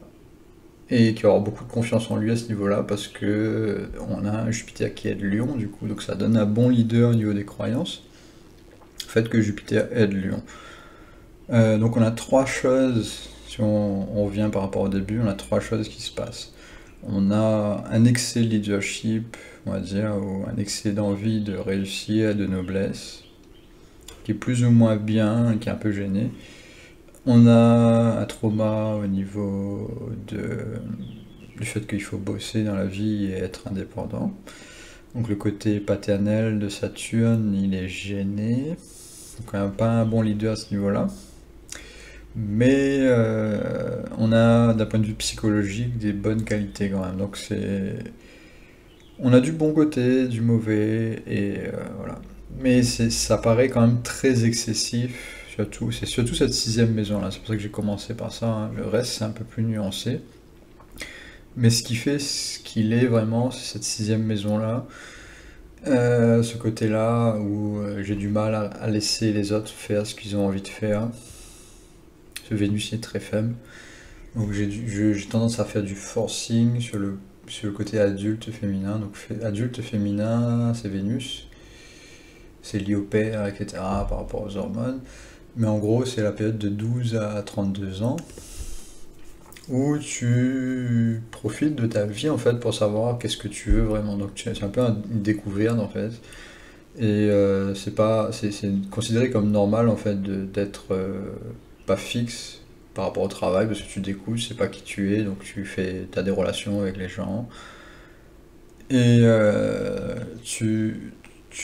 avoir beaucoup de confiance en lui à ce niveau-là, parce que on a un Jupiter qui aide Lion du coup, donc ça donne un bon leader au niveau des croyances, le fait que Jupiter aide Lion. Donc on a 3 choses. Si on revient par rapport au début, on a 3 choses qui se passent. On a un excès de leadership, on va dire, ou un excès d'envie de réussir, de noblesse, qui est plus ou moins bien, qui est un peu gêné. On a un trauma au niveau du fait qu'il faut bosser dans la vie et être indépendant. Donc le côté paternel de Saturne, il est gêné. Donc on n'a pas un bon leader à ce niveau-là. Mais on a d'un point de vue psychologique des bonnes qualités quand même, donc on a du bon côté, du mauvais, et voilà. Mais ça paraît quand même très excessif, c'est surtout cette 6e maison là, c'est pour ça que j'ai commencé par ça, hein. Le reste c'est un peu plus nuancé. Mais ce qui fait ce qu'il est vraiment, c'est cette 6e maison là, ce côté là où j'ai du mal à laisser les autres faire ce qu'ils ont envie de faire. Vénus est très faible, donc j'ai tendance à faire du forcing sur le côté adulte féminin. Donc adulte féminin c'est Vénus, c'est lié au père, etc. par rapport aux hormones. Mais en gros, c'est la période de 12 à 32 ans où tu profites de ta vie en fait pour savoir qu'est-ce que tu veux vraiment. Donc c'est un peu une découverte en fait. Et c'est considéré comme normal en fait d'être pas fixe par rapport au travail parce que tu découvres, c'est pas qui tu es, donc t'as des relations avec les gens. Et tu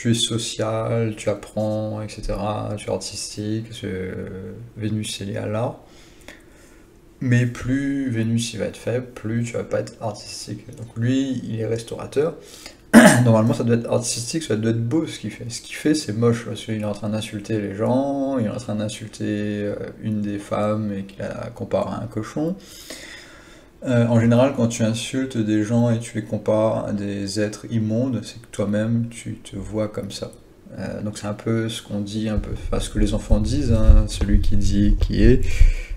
es social, tu apprends, etc. Tu es artistique, parce que Vénus c'est lié à l'art. Mais plus Vénus il va être faible, plus tu vas pas être artistique. Donc lui, il est restaurateur. Normalement, ça doit être artistique, ça doit être beau ce qu'il fait. Ce qu'il fait, c'est moche, parce qu'il est en train d'insulter les gens, il est en train d'insulter une des femmes et qu'il la compare à un cochon. En général, quand tu insultes des gens et tu les compares à des êtres immondes, c'est que toi-même, tu te vois comme ça. Donc c'est un peu ce qu'on dit, enfin ce que les enfants disent, hein, celui qui dit qui est.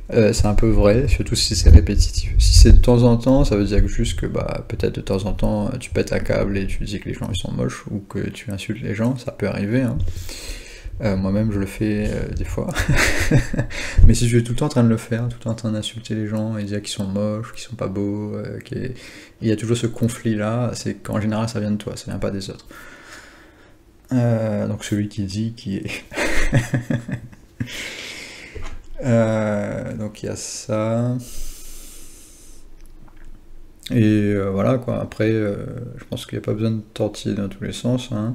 C'est un peu vrai, surtout si c'est répétitif. Si c'est de temps en temps, ça veut dire juste que peut-être de temps en temps tu pètes un câble et tu dis que les gens ils sont moches ou que tu insultes les gens, ça peut arriver. Hein. Moi-même je le fais des fois. Mais si je suis tout le temps en train de le faire, tout le temps en train d'insulter les gens et dire qu'ils sont moches, qu'ils sont pas beaux, il y a toujours ce conflit-là, c'est qu'en général ça vient de toi, ça vient pas des autres. Donc celui qui dit qui est... donc il y a ça et voilà quoi. Après je pense qu'il n'y a pas besoin de tortiller dans tous les sens, hein.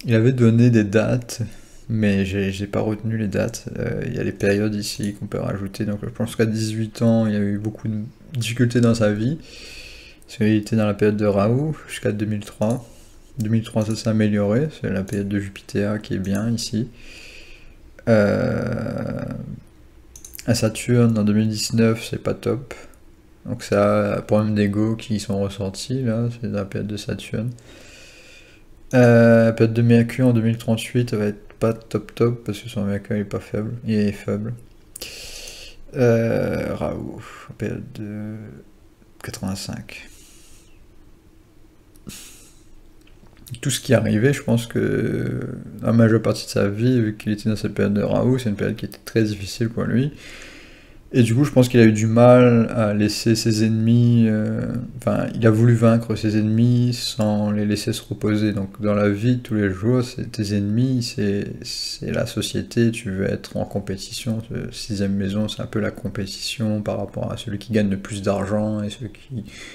Il avait donné des dates mais j'ai pas retenu les dates. Il y a les périodes ici qu'on peut rajouter, donc je pense qu'à 18 ans il y a eu beaucoup de difficultés dans sa vie parce qu'il était dans la période de Rahu jusqu'à 2003. 2003 ça s'est amélioré, c'est la période de Jupiter qui est bien ici. À Saturne en 2019 c'est pas top, donc ça problème d'ego qui sont ressortis là, c'est la période de Saturne. La période de Mercure en 2038 ça va être pas top parce que son Mercure il est pas faible, il est faible. Rahu, période de 85. Tout ce qui arrivait, je pense que la majeure partie de sa vie, vu qu'il était dans cette période de Rahu, c'est une période qui était très difficile pour lui. Et du coup, je pense qu'il a eu du mal à laisser ses ennemis... Enfin, il a voulu vaincre ses ennemis sans les laisser se reposer. Donc dans la vie de tous les jours, tes ennemis, c'est la société, tu veux être en compétition. Sixième maison, c'est un peu la compétition par rapport à celui qui gagne le plus d'argent et celui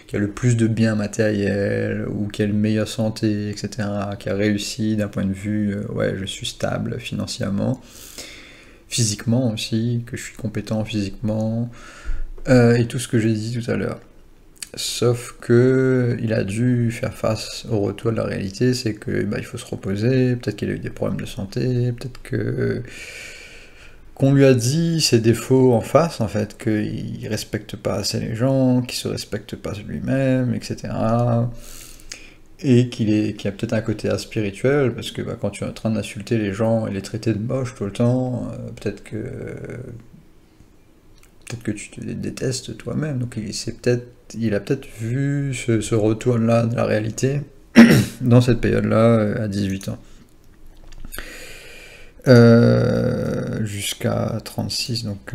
qui a le plus de biens matériels, ou qui a une meilleure santé, etc., qui a réussi d'un point de vue, ouais, je suis stable financièrement. Physiquement aussi, que je suis compétent physiquement, et tout ce que j'ai dit tout à l'heure. Sauf que il a dû faire face au retour de la réalité, c'est que il faut se reposer, peut-être qu'il a eu des problèmes de santé, peut-être qu'on lui a dit ses défauts en face, en fait, qu'il respecte pas assez les gens, qu'il se respecte pas lui-même, etc. Et qu'il a peut-être un côté spirituel, parce que quand tu es en train d'insulter les gens et les traiter de moches tout le temps, peut-être que tu te détestes toi-même. Donc il a peut-être vu ce retour-là de la réalité dans cette période-là à 18 ans. Jusqu'à 36, donc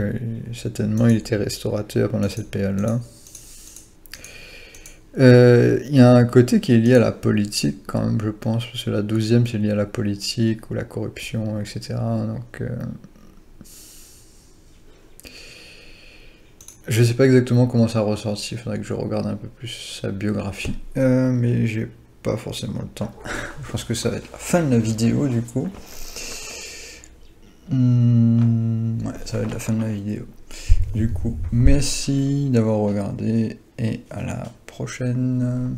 certainement il était restaurateur pendant cette période-là. Il y a un côté qui est lié à la politique quand même, je pense, parce que la 12e c'est lié à la politique ou la corruption, etc. Donc je sais pas exactement comment ça ressortit, il faudrait que je regarde un peu plus sa biographie, mais j'ai pas forcément le temps. Je pense que ça va être la fin de la vidéo du coup. Ouais, ça va être la fin de la vidéo. Du coup, merci d'avoir regardé et à la prochaine.